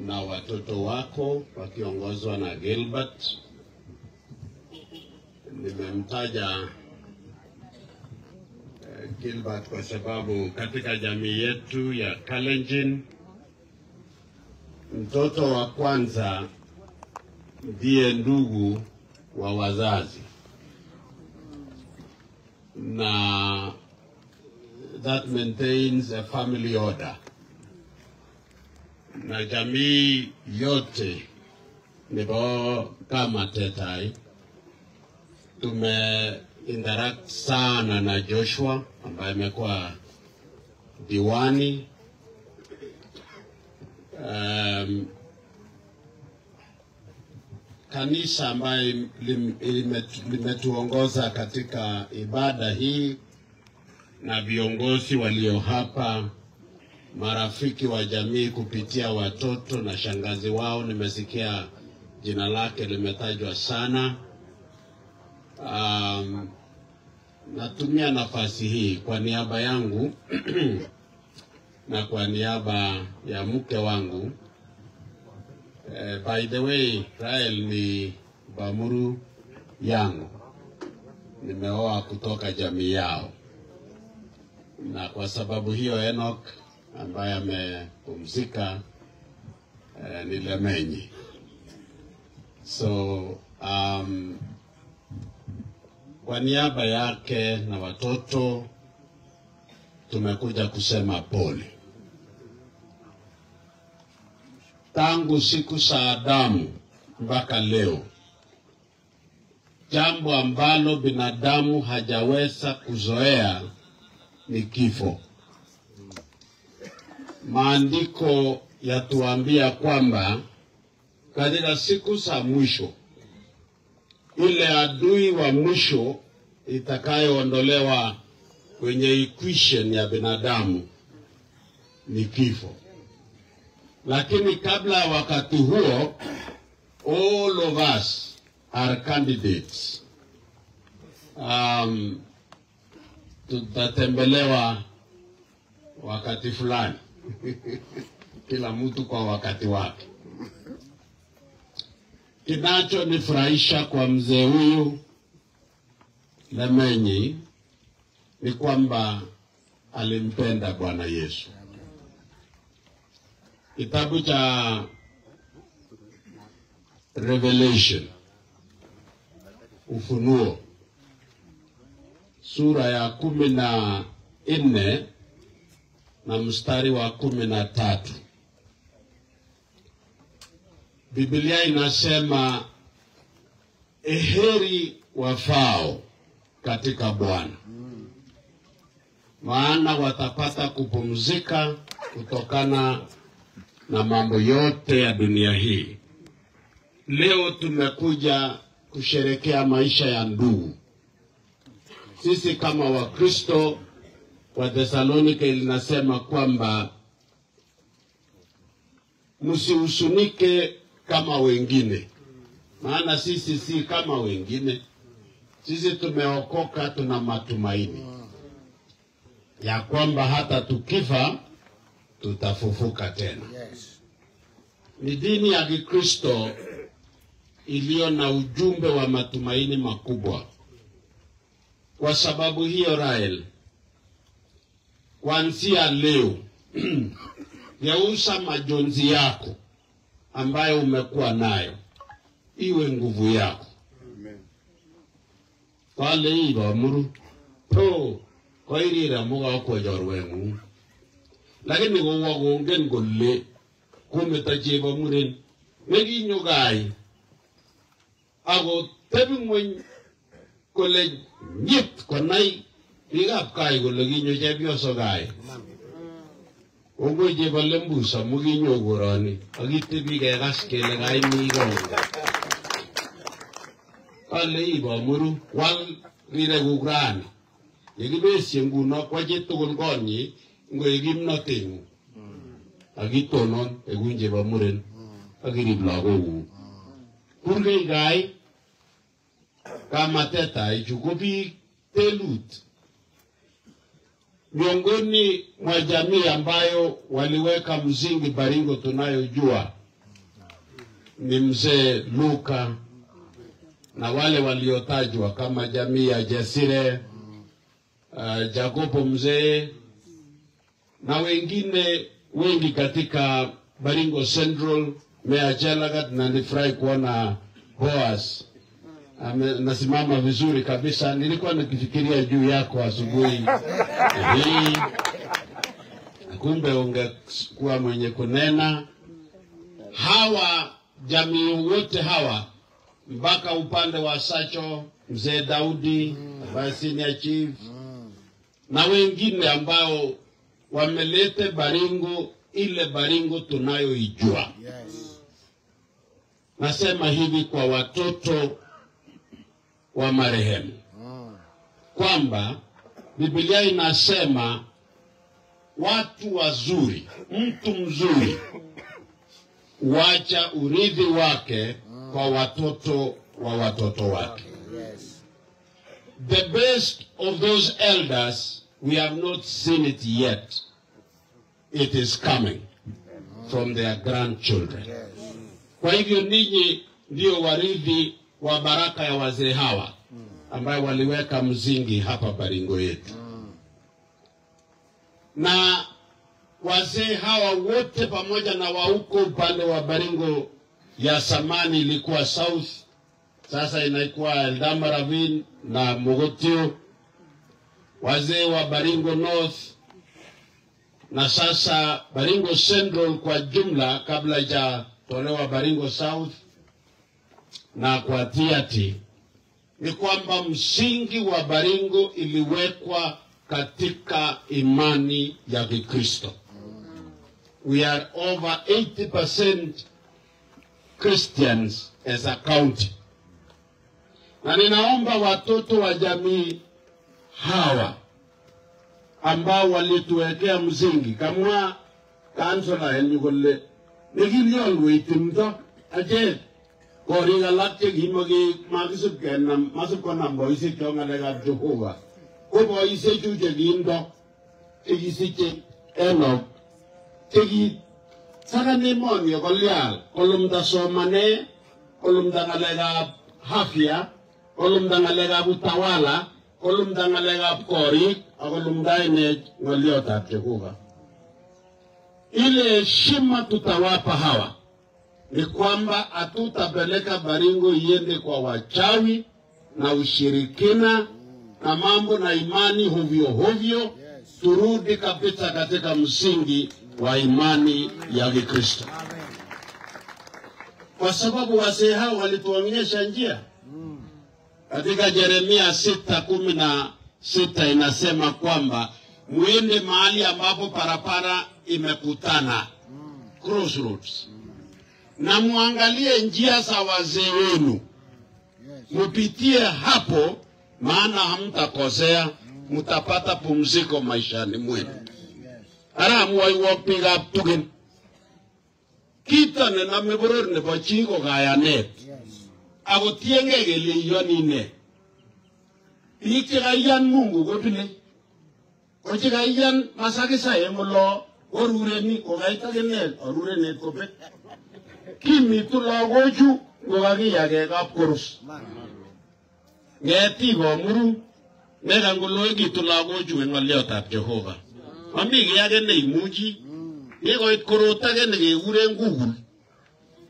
na watoto wako wakiongozwa na Gilbert. Nimemtaja Gilbert kwa sababu katika jamii yetu ya Kalenjin, mtoto wa kwanza ndiye ndugu wa wazazi, na that maintains a family order. Na jamii yote nibo kama Tetai interact sana na Joshua ambaye amekuwa diwani. Kanisa ambaye limetuongoza katika ibada hii na viongozi walio hapa, marafiki wa jamii kupitia watoto na shangazi wao, nimesikia jina lake limetajwa sana. Natumia nafasi hii kwa niaba yangu na kwa niaba ya mke wangu. By the way, Rael ni Bamuru yangu, nimeoa kutoka jamii yao, na kwa sababu hiyo Enoch ambaye amepumzika ni Lemenyi. So kwa niaba yake na watoto tumekuja kusema pole. Tangu siku za Adamu mpaka leo, jambo ambalo binadamu hajaweza kuzoea ni kifo. Maandiko yatuambia kwamba katika siku za mwisho, ile adui wa mwisho itakayoondolewa kwenye equation ya binadamu ni kifo. Lakini kabla wakati huo, all of us are candidates. Tutatembelewa wakati fulani. Kila mtu kwa wakati wake. Kinacho nifurahisha kwa mzee huyu Lemenyi ni kwamba alimpenda Bwana Yesu. Kitabu cha Revelation, Ufunuo, sura ya 14 na mstari wa 13. Biblia inasema, heri wafao katika Bwana, maana watapata kupumzika kutokana na mambo yote ya dunia hii. Leo tumekuja kusherekea maisha ya ndugu. Sisi kama Wakristo wa Thessalonike linasema kwamba msihusunike kama wengine, maana sisi si kama wengine. Sisi tumeokoka, tuna matumaini ya kwamba hata tukifa tutafufuka tena. Ni dini ya Kikristo iliyo na ujumbe wa matumaini makubwa. Kwa sababu hiyo, Rael, kuanzia leo geuza majonzi yako ambayo umekuwa nayo iwe nguvu yako. Amen. Pale hii Bamuru to kwa irira muga kwa jorwengu, lakini kwa gongen golle kumetaje Bamuren negi nyogai ago tebi mwen kole nyit konai bigap kai golle ginyo jebio sogai ogo jeba lembusa muginyo gorani agitebi ga gaskele gai migo pale hii Bamuru wal rire gugrani yegibesi nguno kwa jetugul gonyi ngoyigim nothing agitonon egunje Bamuren agirib lago kurge gai kama Tetai chukubi telut miongoni mwa jamii ambayo waliweka msingi Baringo tunayojua ni mzee Luka na wale waliotajwa kama jamii ya Jasire, Jacobo mzee na wengine wengi katika Baringo Central, Meya Chelagat, na nifurahi kuona Boaz nasimama vizuri kabisa. Nilikuwa nikifikiria juu yako asubuhi hii, kumbe ungekuwa mwenye kunena. Hawa jamii wote hawa mpaka upande wa Sacho, mzee Daudi ambaye senior chief na wengine ambao wamelete Baringo ile Baringo tunayoijua. Nasema hivi kwa watoto wa marehemu kwamba Biblia inasema watu wazuri, mtu mzuri wacha urithi wake kwa watoto wa watoto wake. The best of those elders, we have not seen it yet. It is coming from their grandchildren. Kwa hivyo ninyi ndio warithi wa baraka ya wazee hawa ambayo waliweka mzingi hapa Baringo yetu. Na wazee hawa wote pamoja na wa huko upande wa Baringo ya samani ilikuwa South, sasa inaikuwa Eldama Ravine na Mogotio, wazee wa Baringo North na sasa Baringo Central kwa jumla, kabla ya tolewa Baringo South na kwa Tiati, ni kwamba msingi wa Baringo iliwekwa katika imani ya Kikristo. We are over 80% Christians as a county. Na ninaomba watoto wa jamii hawa ambao walituwekea msingi kama kansela Helmigole nikilion weitimto aje koriga latte gimogi magisub kenam masub konam boise kiongalega Jehova ko boise chuje gindo tegisiche eno tegi sagane mon yo golial olumda somane olumda ngalega hafia olumda ngalega utawala olumda ngalega kori olumda ine ngoliota Jehova. Ile heshima tutawapa hawa ni kwamba hatutapeleka Baringo iende kwa wachawi na ushirikina na mambo na imani hovyo hovyo. Turudi kabisa katika msingi wa imani ya Kikristo, kwa sababu wazee hao walituonyesha njia. Katika Yeremia 6:16 inasema kwamba muende mahali ambapo parapara imekutana, crossroads, na muangalie njia za wazee wenu, mupitie hapo, maana hamtakosea, mutapata pumziko maishani mwenu. Aramu wa iwapiga tugen kita na meboror ne bachiko gayanet ako tienge gele yonine ikirayan Mungu gotune ochirayan masakisa emulo orureni ogaita genel orurene kope kimi tulogochu ngogagiyage kapkorus ngeti gomuru megangologi tulogochu engoliotab Jehova mami giyage neimuchi yekoit korotage nekekure Google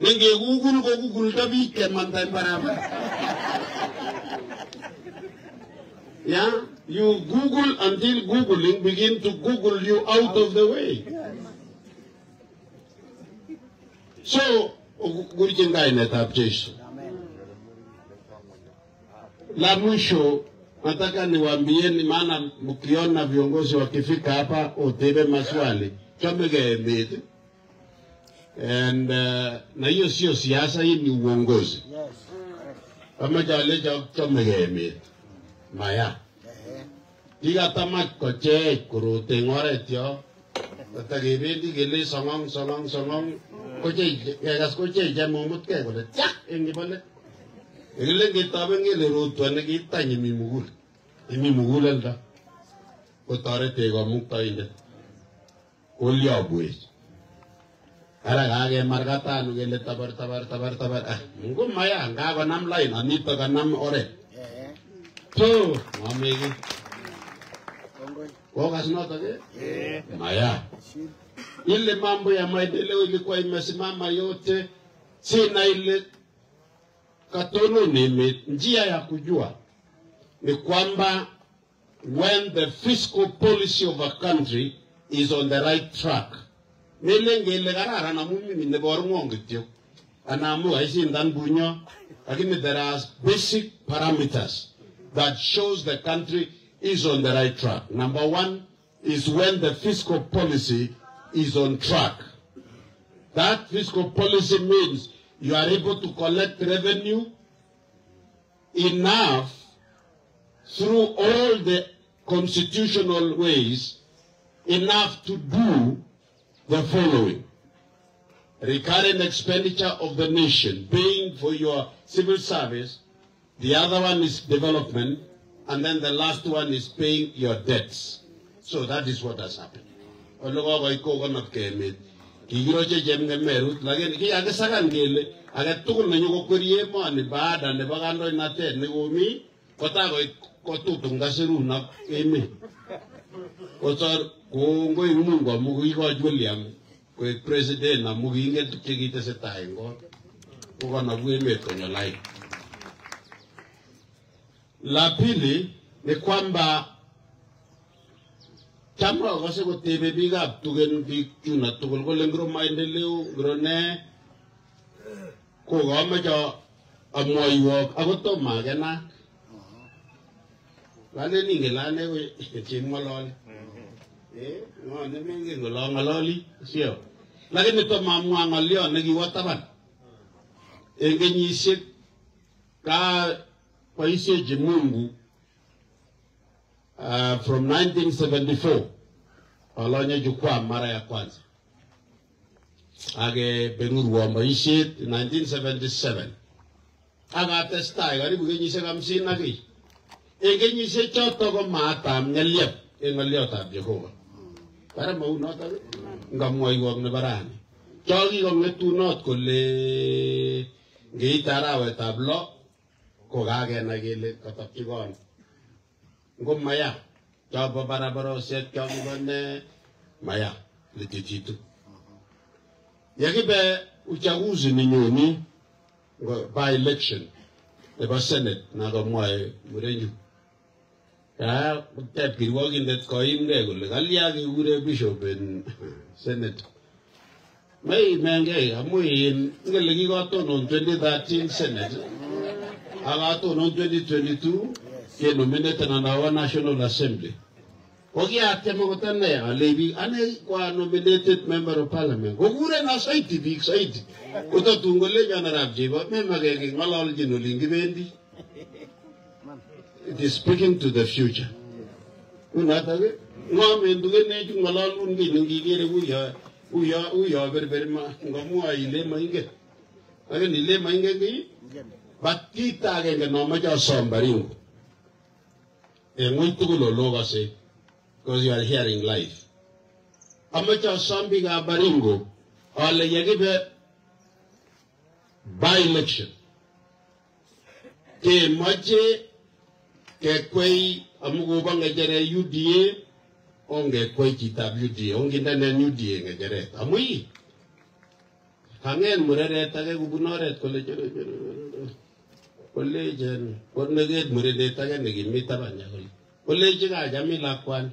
nenge Google ko Google tabi kemanda barabara. Yeah, you Google until Googling begin to Google you out of the way. So gurijenga inetab Jesu. La mwisho nataka niwaambieni, maana mkiona viongozi wakifika hapa utebe maswali chomege mete. And na hiyo sio siasa, hii ni uongozi. Kama jale chomege mete maya diga tamak koche kurote ngoretyo tatagebendi gele songong koche yagas koche jamomut ke kole tak engibole egele gitabe ngele rutwa ne gitanyi mimugul enda ko tarete go muktainde olya bwe ara kage markatan ngele tabar ngumaya ngago nam line anito kanam ore to mamegi Ogas nota ke? Maya. Ile mambo ya maendeleo ilikuwa imesimama yote, sina ile katono ni njia ya kujua ni kwamba when the fiscal policy of a country is on the right track. Nilenge ile garara na mumi ne boru ngityo. Anamu aisindan bunyo, lakini there are basic parameters that shows the country is on the right track. Number one is when the fiscal policy is on track. That fiscal policy means you are able to collect revenue enough through all the constitutional ways, enough to do the following. Recurrent expenditure of the nation, paying for your civil service. The other one is development. And then the last one is paying your debts. So that is what has happened. La pili ni kwamba chama wakase kutebe biga tugen big tuna tukul kole ngro maendeleo ngro ne ko gama ja amoyok agoto magena lale ninge lane we chimolol no ne mingi ngololi sio lakini to mamwa ngolio ne giwataban engenyishik ka Paisi Jimungu from 1974 Alonya Jukwa mara ya kwanza age Benuru wa Maisi 1977 aga testai karibu kenyishe 50 na ki kenyishe choto ko matam ngeliep ngeliot Jehova para mau nota ngamoi wong ne barani chogi ko ngetunot kole ngeitarawe tablo Kogage na gile katapkigon. Ngumaya. Chaba barabara set kyangone maya litijitu. Yakibe uchaguzi ni nyoni by election. Eba Senate na gamwae murenju. Ya tep kirwagin det koimge gule galiagi ure bishop in Senate. May menge amuin ngele gigoto non 2013 Senate. Agato non 2022 che nominated on our National Assembly. Ogi atemo kotane alevi ane kwa nominated member of parliament. Ogure na saiti big saiti. Uto tungole jana rabjiba me magege ngalol jino lingi bendi. It is speaking to the future. Unatage ngome nduge ne ju ngalol ungi ngi gere uya berberma ngamu aile mainge. Age nile mainge gi but kita agenge no maja sombaringo. Ngui tugulo loga se because you are hearing live. Amacha sombiga baringo ole yagibe by election. Ke maje ke kwei amugo banga jere UDA onge kwei kita UDA onge ndane UDA ngejere amui kangen murere tage gubunore Collegian, what negate Muredeta and the Mitabanya. Collegian, Jamila Kwan.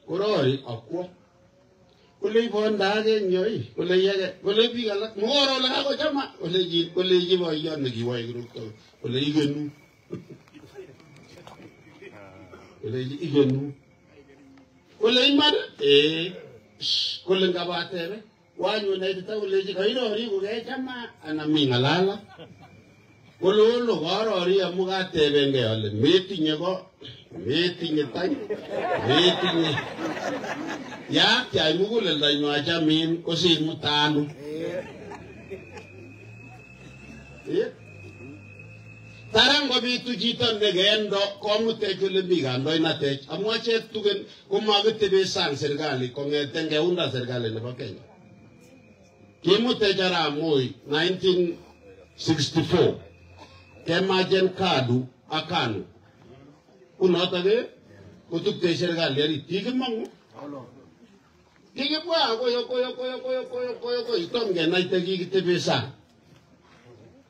Corori, a quo. Collegian von Dagen, Yoy, Collegian, more or Lago Jama, Collegian, or Yanagi, why group, Collegian. Collegian. Collegian, Collegian Gabate, why you need to tell Collegian, I know you get Jama and a Mingalala. Olo garo ri amuga tebenge ole meeting tay meeting ya kya mugule la nyaja min kosi mutanu tarango bitu jiton negendo komu tejule bigando inate amwache tugen kumagete be sang serikali kongete ngeunda serikali ne bakenya Kimute Arap Moi 1964 kemajen kadu akanu unotage kutukte serikali ari tikimangu tikibwa koyo itomge naite kikitebesa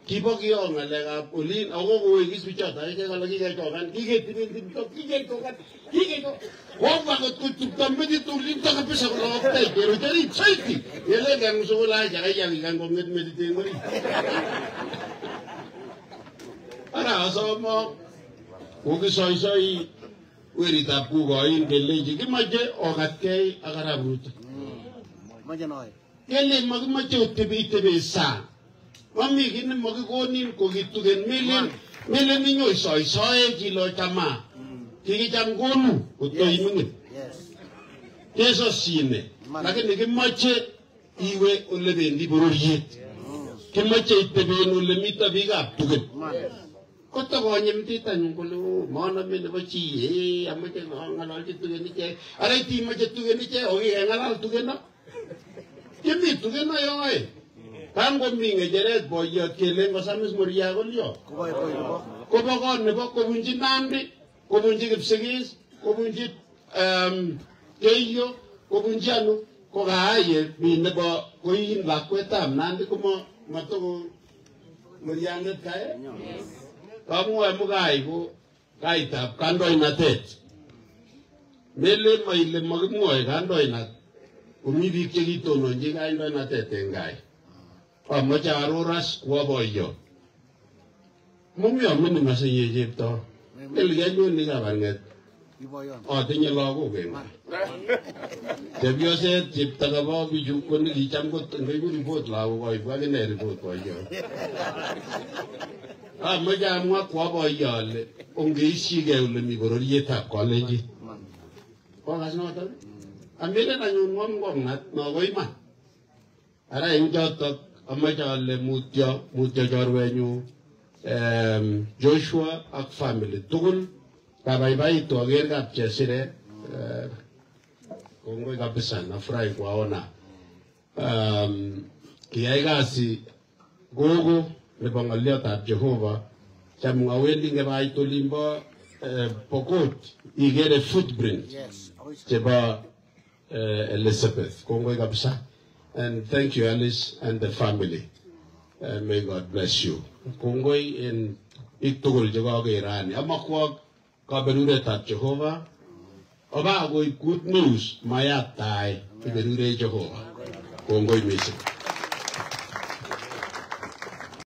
kibo kiyo ngalekab olin ako koigis bichota kekala kikechokan kiketokan wabwa kutuktamedi tulin takapesa koloktai pero jari chaiti yele gang sola jaga yang gang konget medite ngori ara asomo ugi soy werita pugoin geleji kimaje ogatkei agarabut maje noy kele magmaje utebe sa mami gini magikonin ko gitugen melen ninyo soy kilo chama kiki jam gonu utoy mungit keso sine lakini kimaje iwe ole bendi bororiet kimaje iteben ole mita biga tugen koto konyem tita nyungolo mana mene bachi amache ngalal tugen niche arai ti mache tugen niche ogi ngalal tugen na kimi tugen na yoy tango minge jeret boyot kelen kosamis moria golyo ko bokon nebo ko bunji nandi ko bunji kipsigis ko bunji keyo ko bunji anu ko gaaye min nebo ko yin lakwetam nandi ko matoko moria ndet kae kamu mugai ko kaitap kandoinatet mele maile magmoy kandoinat umi biik chekitononji kandoinatet en gai amache aroras kwo boyo mumi amini masenye chepto elgenyon kabarnget atinye lagok en chepyoset chepto kabo bichu koni kicham kot ngeibu report lagok koibu akine report boyo amache amwa kwo boyo ale ongeishige ole mi bororietab kolenjin kokas noton amelen anyun ngomnat noko iman ara eng chotok amache ale mutyo chorwenyu Joshua ak family tugul kabaibaitu aker kap Chesire kongoi kabisa nafurahi kuwaona kiyai kasi gogo nebo ngoliotab Jehova cham ngawendi ngebait olimbo Pokot igere footprint chebo Elizabeth kongoi kabisa and thank you Alice and the family. May God bless you. Kongoi in iktugul jagogirani. Amakwag kaberuretab Jehova. Oba agoy good news mayatai iberure Jehova. Kongoi mising.